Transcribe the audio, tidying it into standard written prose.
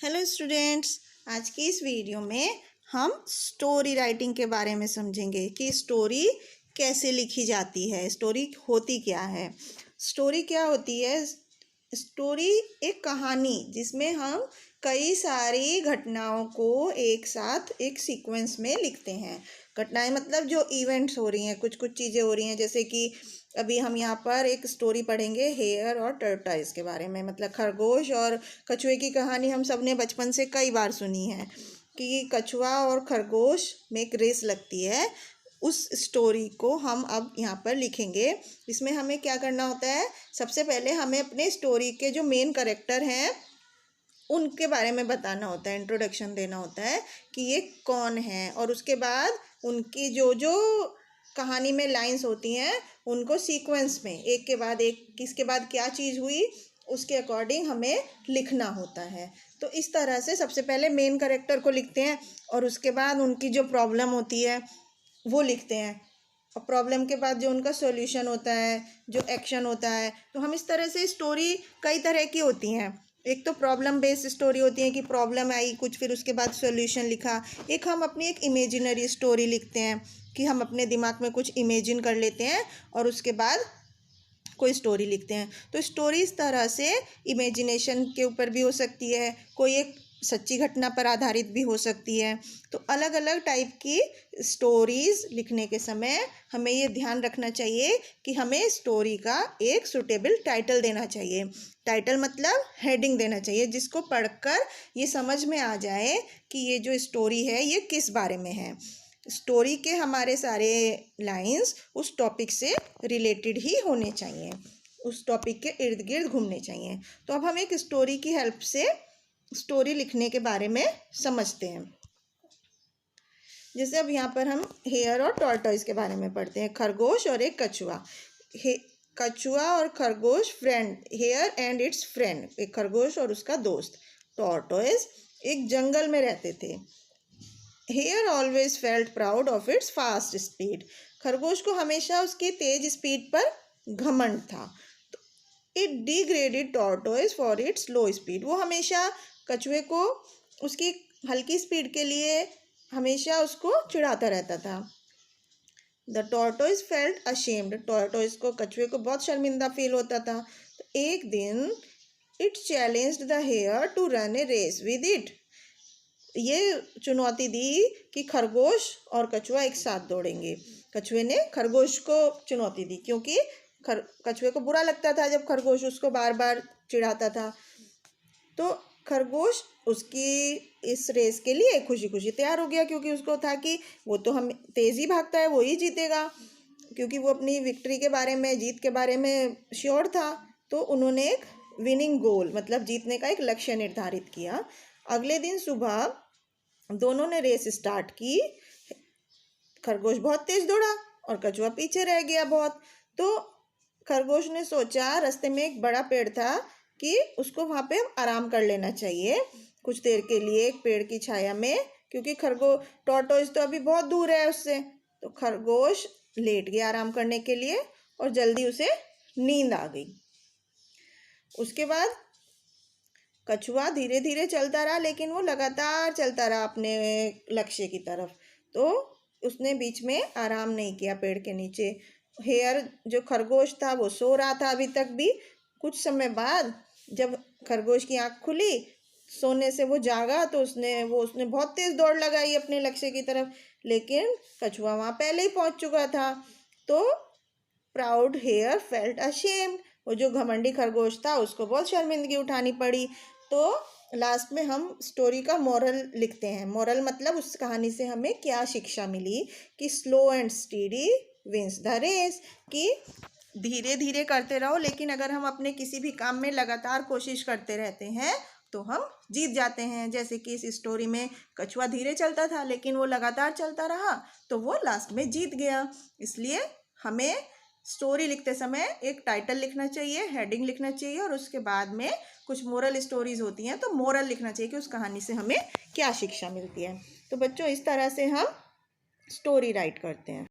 Hello students, आज की इस वीडियो में हम स्टोरी राइटिंग के बारे में समझेंगे कि स्टोरी कैसे लिखी जाती है। स्टोरी होती क्या है। स्टोरी क्या होती है? स्टोरी एक कहानी जिसमें हम कई सारी घटनाओं को एक साथ एक सीक्वेंस में लिखते हैं। घटनाएं मतलब जो इवेंट्स हो रही हैं, कुछ कुछ चीज़ें हो रही हैं, जैसे कि अभी हम यहाँ पर एक स्टोरी पढ़ेंगे हेयर और टर्टॉइस के बारे में। मतलब खरगोश और कछुए की कहानी हम सब ने बचपन से कई बार सुनी है कि कछुआ और खरगोश में एक रेस लगती है। उस स्टोरी को हम अब यहाँ पर लिखेंगे। इसमें हमें क्या करना होता है? सबसे पहले हमें अपने स्टोरी के जो मेन कैरेक्टर हैं उनके बारे में बताना होता है, इंट्रोडक्शन देना होता है कि ये कौन है, और उसके बाद उनकी जो जो कहानी में लाइंस होती हैं उनको सीक्वेंस में एक के बाद एक, किसके बाद क्या चीज़ हुई, उसके अकॉर्डिंग हमें लिखना होता है। तो इस तरह से सबसे पहले मेन कैरेक्टर को लिखते हैं और उसके बाद उनकी जो प्रॉब्लम होती है वो लिखते हैं, और प्रॉब्लम के बाद जो उनका सॉल्यूशन होता है, जो एक्शन होता है। तो हम इस तरह से स्टोरी कई तरह की होती हैं। एक तो प्रॉब्लम बेस्ड स्टोरी होती है कि प्रॉब्लम आई कुछ, फिर उसके बाद सॉल्यूशन लिखा। एक हम अपनी एक इमेजिनरी स्टोरी लिखते हैं कि हम अपने दिमाग में कुछ इमेजिन कर लेते हैं और उसके बाद कोई स्टोरी लिखते हैं। तो स्टोरी इस तरह से इमेजिनेशन के ऊपर भी हो सकती है, कोई एक सच्ची घटना पर आधारित भी हो सकती है। तो अलग अलग टाइप की स्टोरीज़ लिखने के समय हमें ये ध्यान रखना चाहिए कि हमें स्टोरी का एक सूटेबल टाइटल देना चाहिए। टाइटल मतलब हेडिंग देना चाहिए, जिसको पढ़कर ये समझ में आ जाए कि ये जो स्टोरी है ये किस बारे में है। स्टोरी के हमारे सारे लाइंस उस टॉपिक से रिलेटेड ही होने चाहिए, उस टॉपिक के इर्द गिर्द घूमने चाहिए। तो अब हम एक स्टोरी की हेल्प से स्टोरी लिखने के बारे में समझते हैं। जैसे अब यहाँ पर हम हेयर और टॉर्टॉइस के बारे में पढ़ते हैं। खरगोश और एक कछुआ। कछुआ और खरगोश friend, hare and its friend, एक खरगोश और उसका दोस्त टॉर्टॉइस एक जंगल में रहते थे। Hare always felt proud of its fast speed, खरगोश को हमेशा उसके तेज स्पीड पर घमंड था। It degraded tortoise for its low speed, वो हमेशा कछुए को उसकी हल्की स्पीड के लिए हमेशा उसको चिढ़ाता रहता था। The tortoise felt ashamed, tortoise को, कछुए को बहुत शर्मिंदा फील होता था। तो एक दिन it challenged the hare to run a race with it, ये चुनौती दी कि खरगोश और कछुआ एक साथ दौड़ेंगे। कछुए ने खरगोश को चुनौती दी क्योंकि कछुए को बुरा लगता था जब खरगोश उसको बार बार चिढ़ाता था। तो खरगोश उसकी इस रेस के लिए खुशी खुशी तैयार हो गया, क्योंकि उसको था कि वो तो हम तेज़ी भागता है, वो ही जीतेगा, क्योंकि वो अपनी विक्ट्री के बारे में, जीत के बारे में श्योर था। तो उन्होंने एक विनिंग गोल मतलब जीतने का एक लक्ष्य निर्धारित किया। अगले दिन सुबह दोनों ने रेस स्टार्ट की। खरगोश बहुत तेज दौड़ा और कछुआ पीछे रह गया बहुत। तो खरगोश ने सोचा, रास्ते में एक बड़ा पेड़ था, कि उसको वहाँ पे आराम कर लेना चाहिए कुछ देर के लिए एक पेड़ की छाया में, क्योंकि टॉर्टॉइस तो अभी बहुत दूर है उससे। तो खरगोश लेट गया आराम करने के लिए और जल्दी उसे नींद आ गई। उसके बाद कछुआ धीरे धीरे चलता रहा, लेकिन वो लगातार चलता रहा अपने लक्ष्य की तरफ। तो उसने बीच में आराम नहीं किया पेड़ के नीचे। हेयर जो खरगोश था वो सो रहा था अभी तक भी। कुछ समय बाद जब खरगोश की आँख खुली, सोने से वो जागा, तो उसने बहुत तेज़ दौड़ लगाई अपने लक्ष्य की तरफ, लेकिन कछुआ वहाँ पहले ही पहुँच चुका था। तो प्राउड हेयर फेल्ट अशेम्ड, वो जो घमंडी खरगोश था उसको बहुत शर्मिंदगी उठानी पड़ी। तो लास्ट में हम स्टोरी का मोरल लिखते हैं। मोरल मतलब उस कहानी से हमें क्या शिक्षा मिली कि slow and steady wins the race, कि धीरे धीरे करते रहो, लेकिन अगर हम अपने किसी भी काम में लगातार कोशिश करते रहते हैं तो हम जीत जाते हैं। जैसे कि इस स्टोरी में कछुआ धीरे चलता था, लेकिन वो लगातार चलता रहा तो वो लास्ट में जीत गया। इसलिए हमें स्टोरी लिखते समय एक टाइटल लिखना चाहिए, हेडिंग लिखना चाहिए, और उसके बाद में कुछ मोरल स्टोरीज होती हैं तो मोरल लिखना चाहिए कि उस कहानी से हमें क्या शिक्षा मिलती है। तो बच्चों, इस तरह से हम स्टोरी राइट करते हैं।